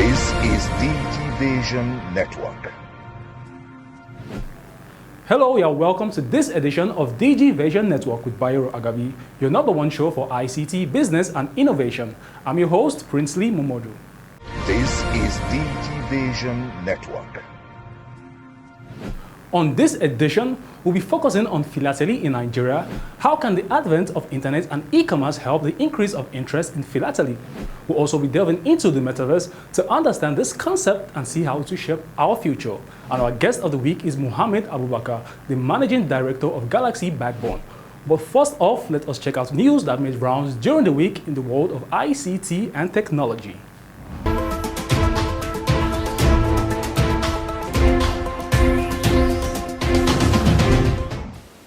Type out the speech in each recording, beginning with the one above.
This is DG Vision Network. Hello, you're welcome to this edition of DG Vision Network with Bayero Agabi, your number one show for ICT, business and innovation. I'm your host, Princely Momodu. This is DG Vision Network. On this edition, we'll be focusing on philately in Nigeria. How can the advent of internet and e-commerce help the increase of interest in philately? We'll also be delving into the metaverse to understand this concept and see how it will shape our future. And our guest of the week is Mohammed Abubakar, the Managing Director of Galaxy Backbone. But first off, let us check out news that made rounds during the week in the world of ICT and technology.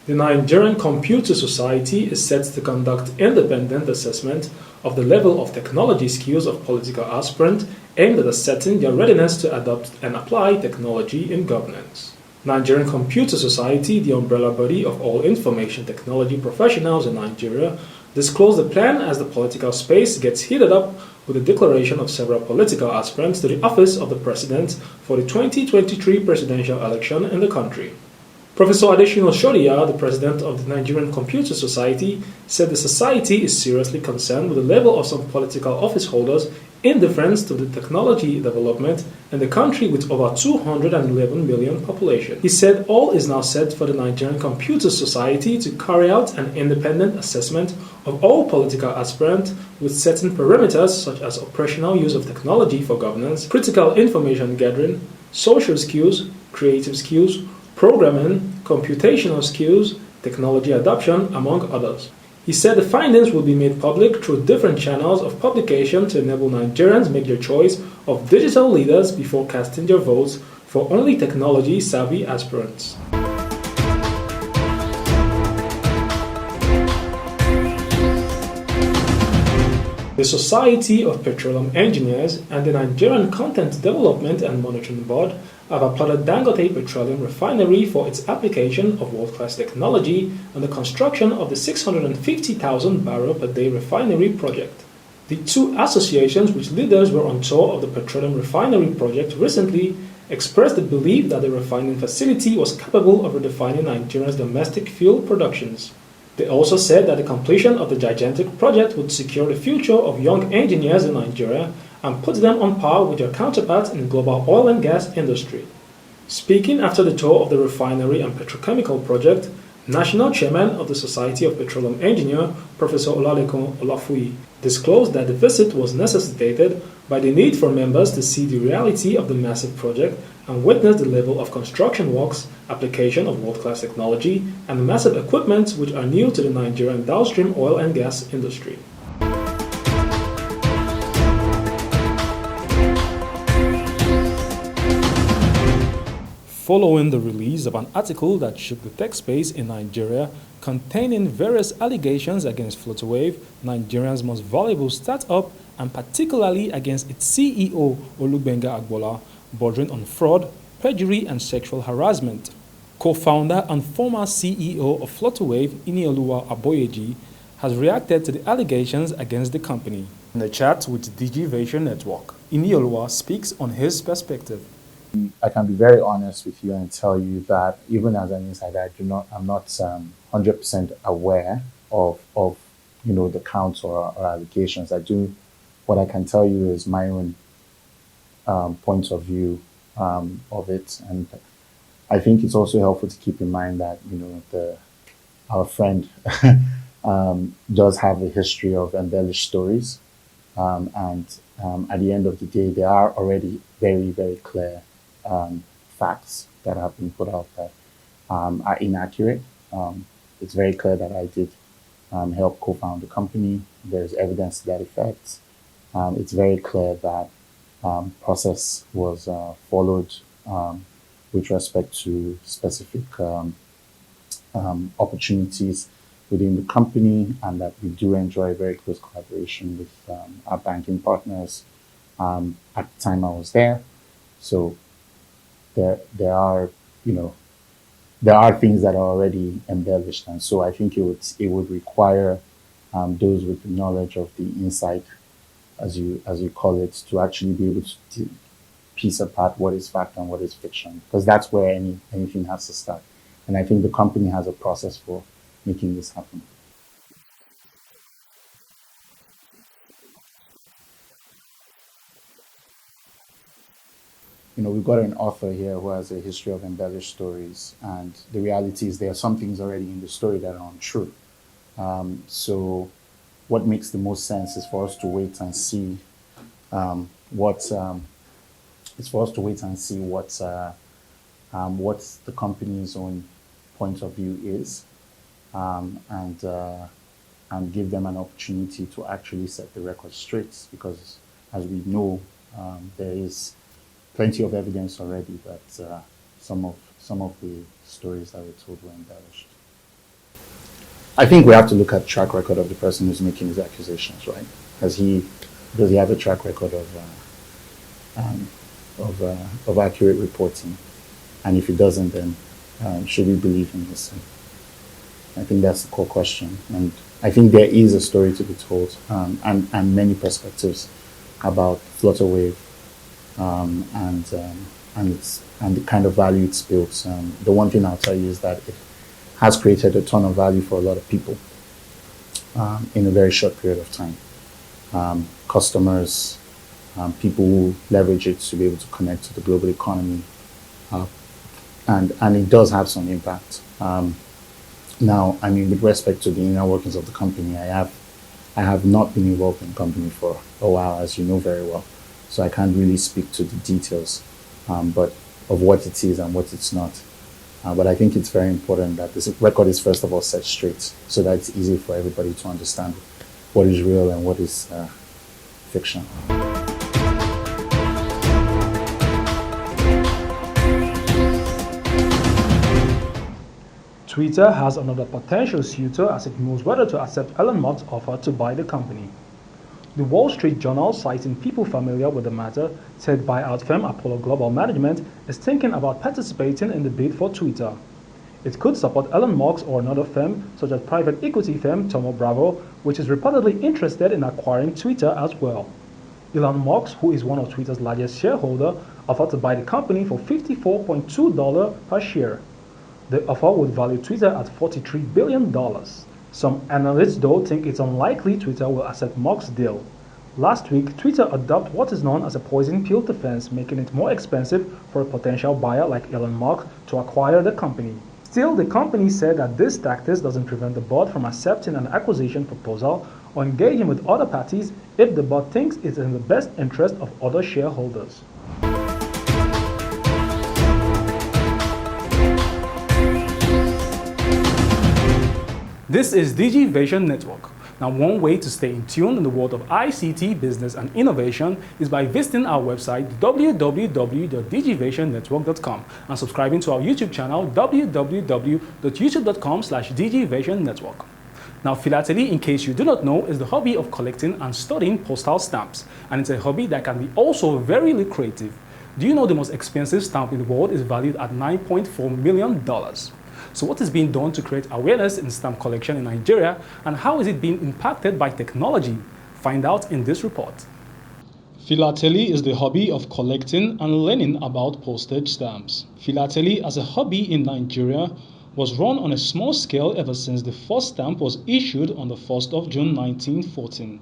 The Nigerian Computer Society is set to conduct independent assessment of the level of technology skills of political aspirants aimed at assessing their readiness to adopt and apply technology in governance. Nigerian Computer Society, the umbrella body of all information technology professionals in Nigeria, disclosed the plan as the political space gets heated up with the declaration of several political aspirants to the office of the president for the 2023 presidential election in the country. Professor Adeshino Shodia, the president of the Nigerian Computer Society, said the society is seriously concerned with the level of some political office holders' indifference to the technology development in the country with over 211 million population. He said all is now set for the Nigerian Computer Society to carry out an independent assessment of all political aspirants with certain parameters such as operational use of technology for governance, critical information gathering, social skills, creative skills, programming, computational skills, technology adoption, among others. He said the findings will be made public through different channels of publication to enable Nigerians make their choice of digital leaders before casting their votes for only technology-savvy aspirants. The Society of Petroleum Engineers and the Nigerian Content Development and Monitoring Board have applauded Dangote Petroleum Refinery for its application of world-class technology and the construction of the 650,000 barrel per day refinery project. The two associations, which leaders were on tour of the petroleum refinery project recently, expressed the belief that the refining facility was capable of redefining Nigeria's domestic fuel productions. They also said that the completion of the gigantic project would secure the future of young engineers in Nigeria and put them on par with their counterparts in the global oil and gas industry. Speaking after the tour of the refinery and petrochemical project, National Chairman of the Society of Petroleum Engineers, Professor Olalekun Olafuyi, disclosed that the visit was necessitated by the need for members to see the reality of the massive project and witness the level of construction works, application of world-class technology, and massive equipment which are new to the Nigerian downstream oil and gas industry. Following the release of an article that shook the tech space in Nigeria containing various allegations against Flutterwave, Nigeria's most valuable startup, and particularly against its CEO, Olugbenga Agbola, bordering on fraud, perjury, and sexual harassment. Co-founder and former CEO of Flutterwave, Inioluwa Aboyeji, has reacted to the allegations against the company. In a chat with DG Vision Network, Inioluwa speaks on his perspective. I can be very honest with you and tell you that even as an insider, I'm not 100% aware of the counts or allegations. What I can tell you is my own point of view of it, and I think it's also helpful to keep in mind that our friend does have a history of embellished stories, and at the end of the day, there are already very, very clear facts that have been put out that are inaccurate. It's very clear that I did help co-found the company. There's evidence to that effect. It's very clear that process was followed with respect to specific opportunities within the company, and that we do enjoy very close collaboration with our banking partners. At the time I was there, so there are things that are already embellished, and so I think it would require those with the knowledge of the inside as you call it, to actually be able to piece apart what is fact and what is fiction, because that's where anything has to start. And I think the company has a process for making this happen. We've got an author here who has a history of embellished stories, and the reality is there are some things already in the story that are untrue. So, what makes the most sense is for us to wait and see what it's for us to wait and see what the company's own point of view is, and give them an opportunity to actually set the record straight. Because, as we know, there is plenty of evidence already that some of the stories that were told were embellished. I think we have to look at the track record of the person who's making these accusations, right? Does he have a track record of accurate reporting? And if he doesn't, then should we believe him? I think that's the core question. And I think there is a story to be told, and many perspectives about Flutterwave, and the kind of value it's built. The one thing I'll tell you is that it has created a ton of value for a lot of people in a very short period of time. Customers, people who leverage it to be able to connect to the global economy, and it does have some impact. Now, I mean, with respect to the inner workings of the company, I have not been involved in the company for a while, as you know very well. So I can't really speak to the details, but of what it is and what it's not. But I think it's very important that this record is first of all set straight, so that it's easy for everybody to understand what is real and what is fiction. Twitter has another potential suitor as it moves whether to accept Elon Musk's offer to buy the company. The Wall Street Journal, citing people familiar with the matter, said buyout firm Apollo Global Management is thinking about participating in the bid for Twitter. It could support Elon Musk or another firm, such as private equity firm Thoma Bravo, which is reportedly interested in acquiring Twitter as well. Elon Musk, who is one of Twitter's largest shareholders, offered to buy the company for $54.2 per share. The offer would value Twitter at $43 billion. Some analysts, though, think it's unlikely Twitter will accept Musk's deal. Last week, Twitter adopted what is known as a poison pill defense, making it more expensive for a potential buyer like Elon Musk to acquire the company. Still, the company said that this tactic doesn't prevent the board from accepting an acquisition proposal or engaging with other parties if the board thinks it's in the best interest of other shareholders. This is DG Vision Network. Now, one way to stay in tune in the world of ICT, business, and innovation is by visiting our website www.dgvisionnetwork.com and subscribing to our YouTube channel www.youtube.com/dgvisionnetwork. Now, philately, in case you do not know, is the hobby of collecting and studying postal stamps, and it's a hobby that can be also very lucrative. Do you know the most expensive stamp in the world is valued at $9.4 million? So what is being done to create awareness in stamp collection in Nigeria, and how is it being impacted by technology? Find out in this report. Philately is the hobby of collecting and learning about postage stamps. Philately as a hobby in Nigeria was run on a small scale ever since the first stamp was issued on the 1st of June 1914.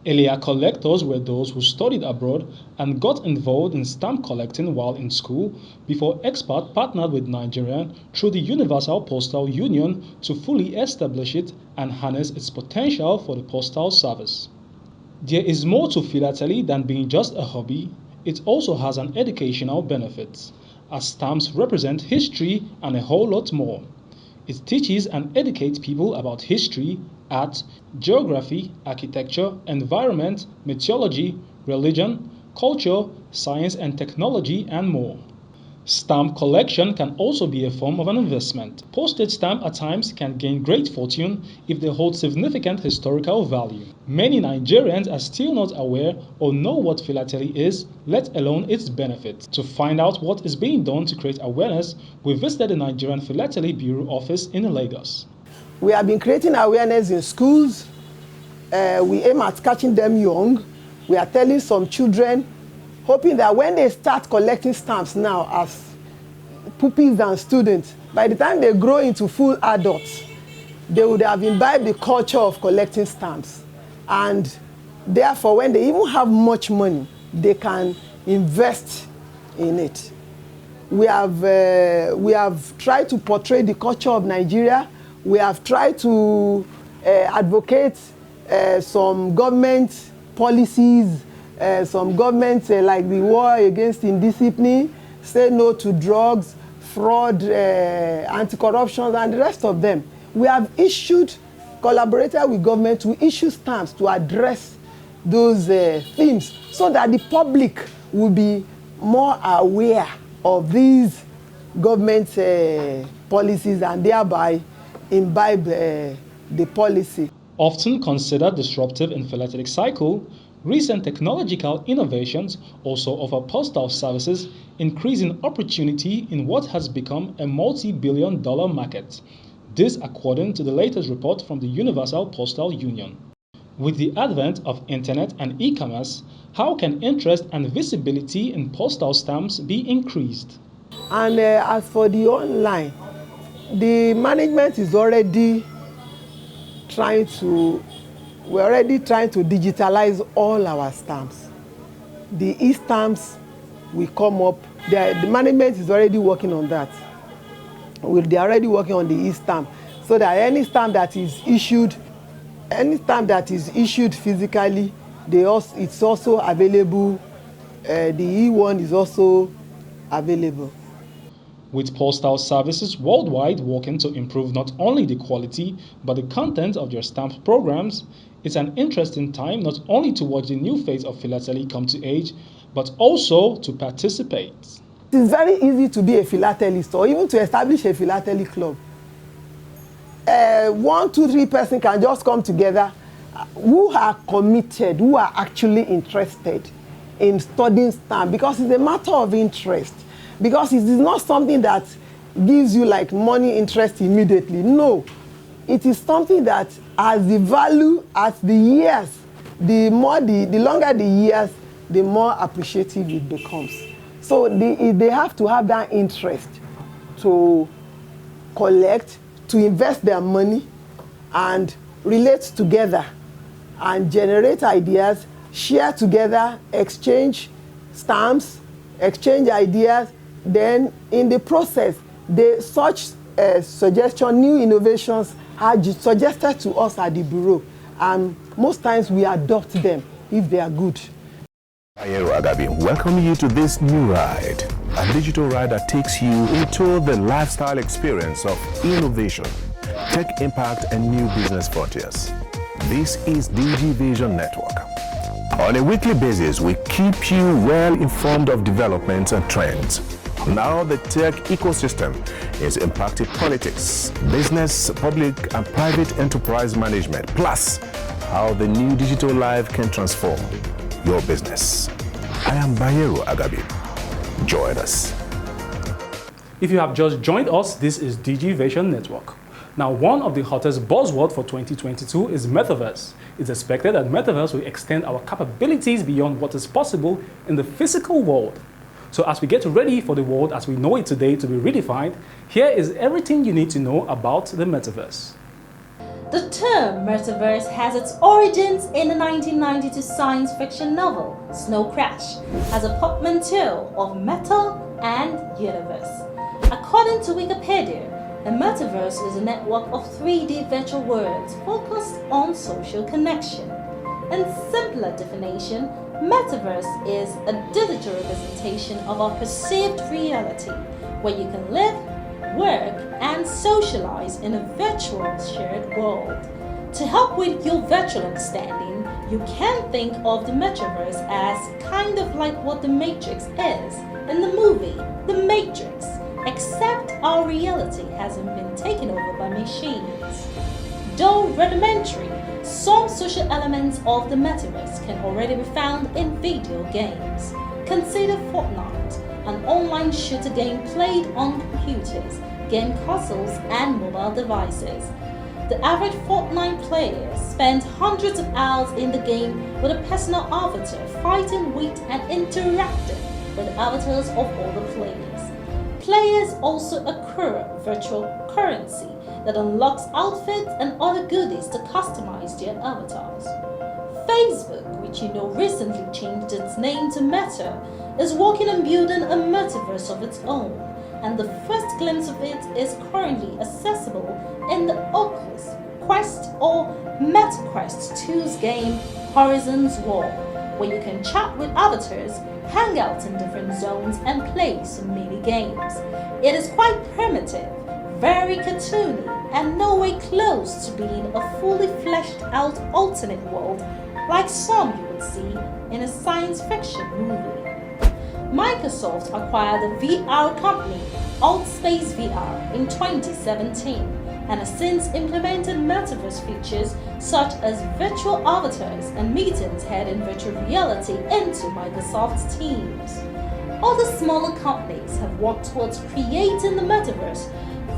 Earlier collectors were those who studied abroad and got involved in stamp collecting while in school before experts partnered with Nigerians through the Universal Postal Union to fully establish it and harness its potential for the postal service. There is more to philately than being just a hobby. It also has an educational benefit, as stamps represent history and a whole lot more. It teaches and educates people about history, art, geography, architecture, environment, meteorology, religion, culture, science and technology, and more. Stamp collection can also be a form of an investment. Postage stamps at times can gain great fortune if they hold significant historical value. Many Nigerians are still not aware or know what philately is, let alone its benefits. To find out what is being done to create awareness, we visited the Nigerian Philately Bureau office in Lagos. We have been creating awareness in schools. We aim at catching them young We are telling some children, hoping that when they start collecting stamps now as pupils and students, by the time they grow into full adults, they would have imbibed the culture of collecting stamps. And therefore, when they even have much money, they can invest in it. We have tried to portray the culture of Nigeria. We have tried to advocate some government policies, some governments like the war against indiscipline, say no to drugs, fraud, anti-corruption, and the rest of them. We have collaborated with government to issue stamps to address those themes so that the public will be more aware of these government policies and thereby imbibe the policy. Often considered disruptive in philatelic cycle, recent technological innovations also offer postal services, increasing opportunity in what has become a multi-billion-dollar market. This according to the latest report from the Universal Postal Union. With the advent of internet and e-commerce, how can interest and visibility in postal stamps be increased? And as for the online, the management is already trying to digitalize all our stamps. The e-stamps will come up. The management is already working on that. They are already working on the e-stamp so that any stamp that is issued physically, it's also available. The E1 is also available. With postal services worldwide working to improve not only the quality but the content of their stamp programs, it's an interesting time not only to watch the new phase of philately come to age, but also to participate. It's very easy to be a philatelist or even to establish a philately club. 1, 2, 3 persons can just come together who are committed, who are actually interested in studying stamp, because it's a matter of interest. Because it is not something that gives you like money interest immediately. No, it is something that has the value as the years, the longer the years, the more appreciative it becomes. So they have to have that interest to collect, to invest their money and relate together and generate ideas, share together, exchange stamps, exchange ideas. Then in the process, such suggestion, new innovations are suggested to us at the Bureau. And most times we adopt them if they are good. Agabi, welcome you to this new ride, a digital ride that takes you into the lifestyle experience of innovation, tech impact, and new business frontiers. This is DG Vision Network. On a weekly basis, we keep you well informed of developments and trends. Now the tech ecosystem is impacting politics, business, public and private enterprise management, plus how the new digital life can transform your business. I am Bayero Agabi. Join us. If you have just joined us, this is DG Vision Network. Now, one of the hottest buzzwords for 2022 is Metaverse. It's expected that Metaverse will extend our capabilities beyond what is possible in the physical world. So as we get ready for the world as we know it today to be redefined, here is everything you need to know about the Metaverse. The term Metaverse has its origins in the 1992 science fiction novel Snow Crash as a portmanteau of meta and universe. According to Wikipedia, a metaverse is a network of 3D virtual worlds focused on social connection. In simpler definition, metaverse is a digital representation of our perceived reality, where you can live, work, and socialize in a virtual shared world. To help with your virtual understanding, you can think of the metaverse as kind of like what the Matrix is in the movie The Matrix, except our reality hasn't been taken over by machines. Though rudimentary, some social elements of the metaverse can already be found in video games. Consider Fortnite, an online shooter game played on computers, game consoles, and mobile devices. The average Fortnite player spends hundreds of hours in the game with a personal avatar, fighting with and interacting with the avatars of all the players. Players also accrue virtual currency that unlocks outfits and other goodies to customize their avatars. Facebook, which you know recently changed its name to Meta, is working on building a metaverse of its own, and the first glimpse of it is currently accessible in the Oculus Quest or MetaQuest 2's game Horizons War, where you can chat with avatars, hang out in different zones, and play some mini games. It is quite primitive, very cartoony, and no way close to being a fully fleshed out alternate world like some you would see in a science fiction movie. Microsoft acquired the VR company Altspace VR in 2017 and has since implemented metaverse features such as virtual avatars and meetings held in virtual reality into Microsoft's Teams. Other smaller companies have worked towards creating the metaverse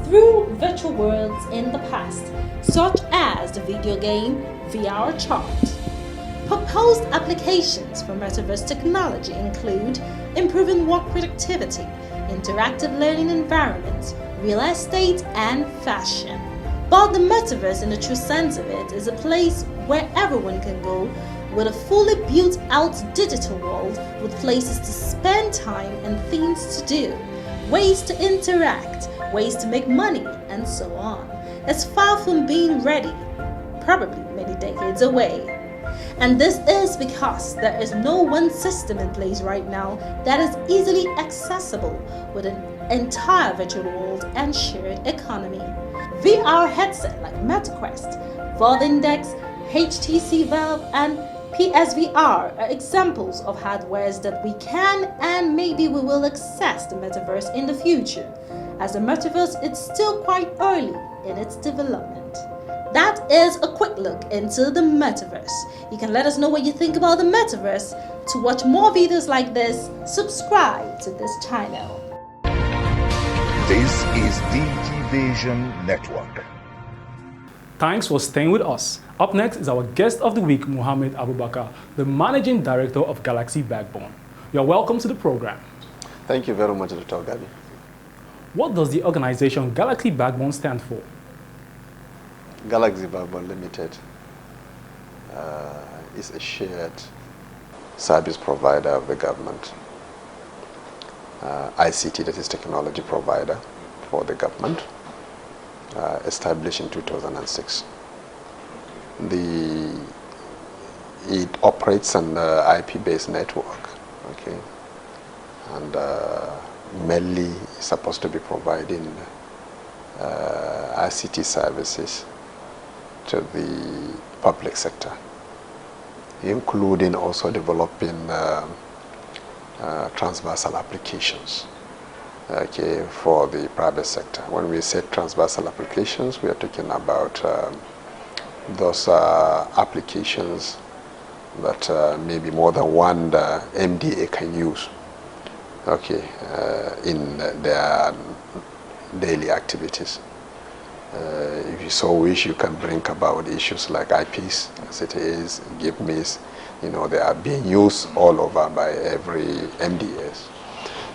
through virtual worlds in the past, such as the video game VR Chat. Proposed applications for metaverse technology include improving work productivity, interactive learning environments, real estate, and fashion. But the metaverse, in the true sense of it, is a place where everyone can go with a fully built out digital world with places to spend time and things to do, ways to interact, ways to make money, and so on. It's far from being ready, probably many decades away. And this is because there is no one system in place right now that is easily accessible with an entire virtual world and shared economy. VR headsets like MetaQuest, Valve Index, HTC Valve, and PSVR are examples of hardwares that we can and maybe we will access the metaverse in the future, as the metaverse is still quite early in its development. That is a quick look into the metaverse. You can let us know what you think about the metaverse. To watch more videos like this, subscribe to this channel. This is DG Vision Network. Thanks for staying with us. Up next is our guest of the week, Mohammed Abubakar, the Managing Director of Galaxy Backbone. You're welcome to the program. Thank you very much, Dr. Gabi. What does the organization Galaxy Backbone stand for? Galaxy Backbone Limited is a shared service provider of the government, ICT, that is technology provider for the government, established in 2006. It operates an IP-based network, okay, and mainly supposed to be providing ICT services to the public sector, including also developing transversal applications, okay, for the private sector. When we say transversal applications, we are talking about those applications that maybe more than one MDA can use, okay, in their daily activities. If you so wish, you can bring about issues like IPs, CTAs, GIPMIs. You know, they are being used all over by every MDAs.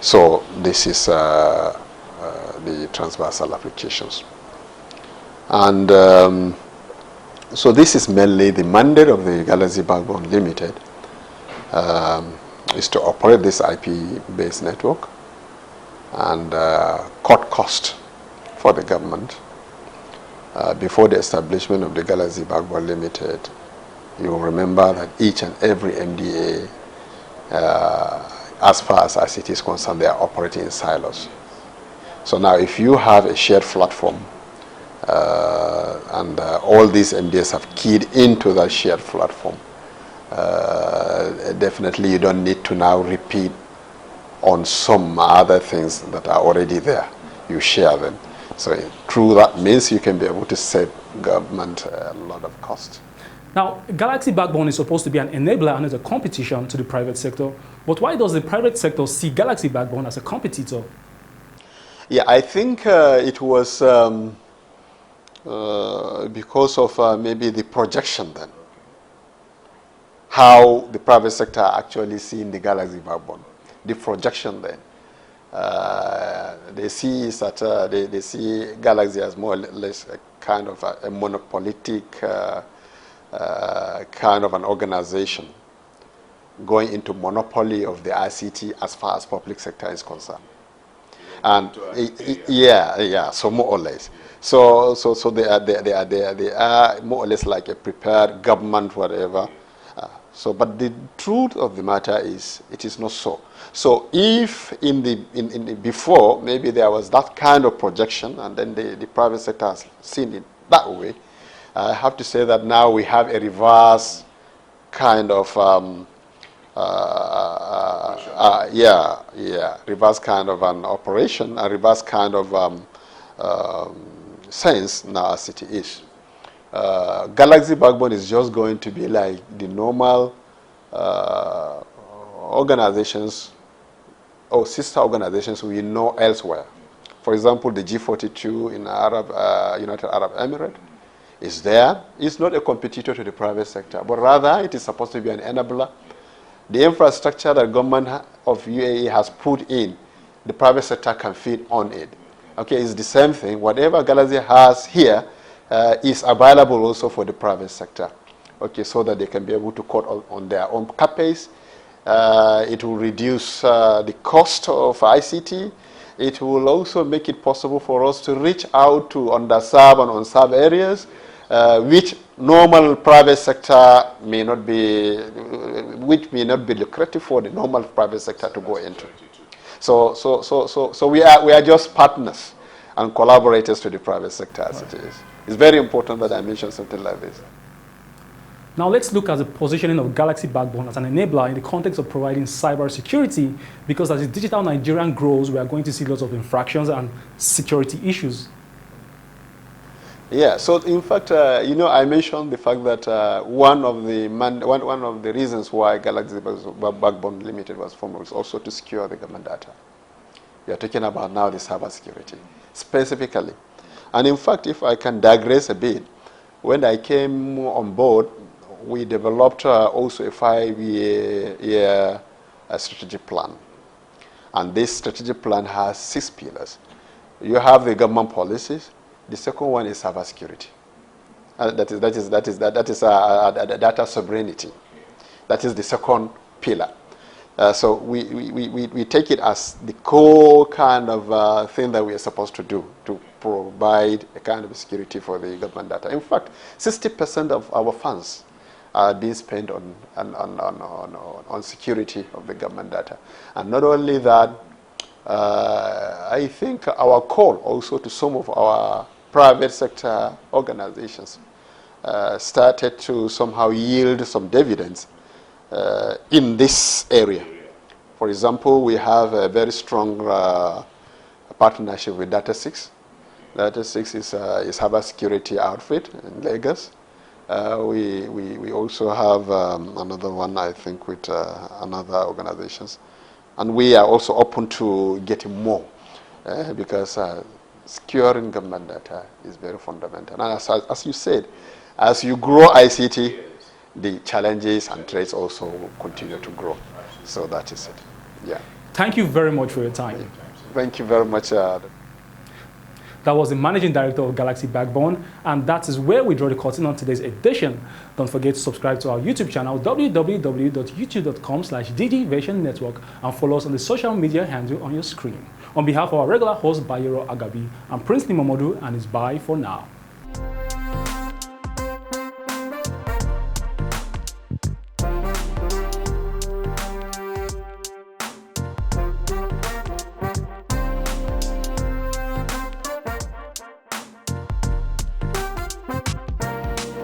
So this is the transversal applications. And so this is mainly the mandate of the Galaxy Backbone Limited, is to operate this IP-based network and cut cost for the government. Before the establishment of the Galaxy Backbone Limited, you will remember that each and every MDA, as far as ICT is concerned, they are operating in silos. So now if you have a shared platform and all these MDAs have keyed into that shared platform, definitely you don't need to now repeat on some other things that are already there. You share them. So through that means you can be able to save government a lot of cost. Now, Galaxy Backbone is supposed to be an enabler and as a competition to the private sector. But why does the private sector see Galaxy Backbone as a competitor? Yeah, I think it was because of maybe the projection then, how the private sector actually seeing the Galaxy backbone, the projection then. They see that they see Galaxy as more or less a kind of a monopolistic kind of an organization going into monopoly of the ICT as far as public sector is concerned. And so more or less. So they are more or less like a prepared government, whatever. But the truth of the matter is, it is not so. So if in the before maybe there was that kind of projection, and then the private sector has seen it that way, I have to say that now we have a reverse kind of reverse kind of an operation, a reverse kind of sense now as it is. Galaxy backbone is just going to be like the normal organizations or sister organizations we know elsewhere. For example, the G42 in United Arab Emirates is there. It's not a competitor to the private sector, but rather it is supposed to be an enabler. The infrastructure that government of UAE has put in, the private sector can feed on it. Okay, it's the same thing. Whatever Galaxy has here is available also for the private sector. Okay, so that they can be able to cut on their own CapEx. It will reduce the cost of ICT. It will also make it possible for us to reach out to underserved and unserved areas, which normal private sector may not be lucrative for the normal private sector to go into. So we are just partners and collaborators to the private sector as it is. It's very important that I mention something like this. Now let's look at the positioning of Galaxy Backbone as an enabler in the context of providing cyber security, because as the digital Nigerian grows, we are going to see lots of infractions and security issues. Yeah, so in fact, I mentioned the fact that one of the reasons why Galaxy Backbone Limited was formed was also to secure the government data. We are talking about now the cyber security, specifically. And in fact, if I can digress a bit, when I came on board, we developed also a 5-year strategic plan. And this strategic plan has 6 pillars. You have the government policies. The second one is cybersecurity. That is data sovereignty. That is the second pillar. So we take it as the core kind of thing that we are supposed to do to provide a kind of security for the government data. In fact, 60% of our funds are being spent on security of the government data. And not only that, I think our call also to some of our private sector organizations started to somehow yield some dividends in this area. For example, we have a very strong partnership with Data6. Data6 is a cybersecurity outfit in Lagos. We also have another one, I think, with another organizations. And we are also open to getting more because securing government data is very fundamental. And as you said, as you grow ICT, the challenges and threats also will continue to grow. So that is it. Yeah. Thank you very much for your time. Thank you very much. That was the Managing Director of Galaxy Backbone, and that is where we draw the curtain on today's edition. Don't forget to subscribe to our YouTube channel, www.youtube.com/DGVation Network, and follow us on the social media handle on your screen. On behalf of our regular host, Bayero Agabi, I'm Prince Nimomodu, and it's bye for now.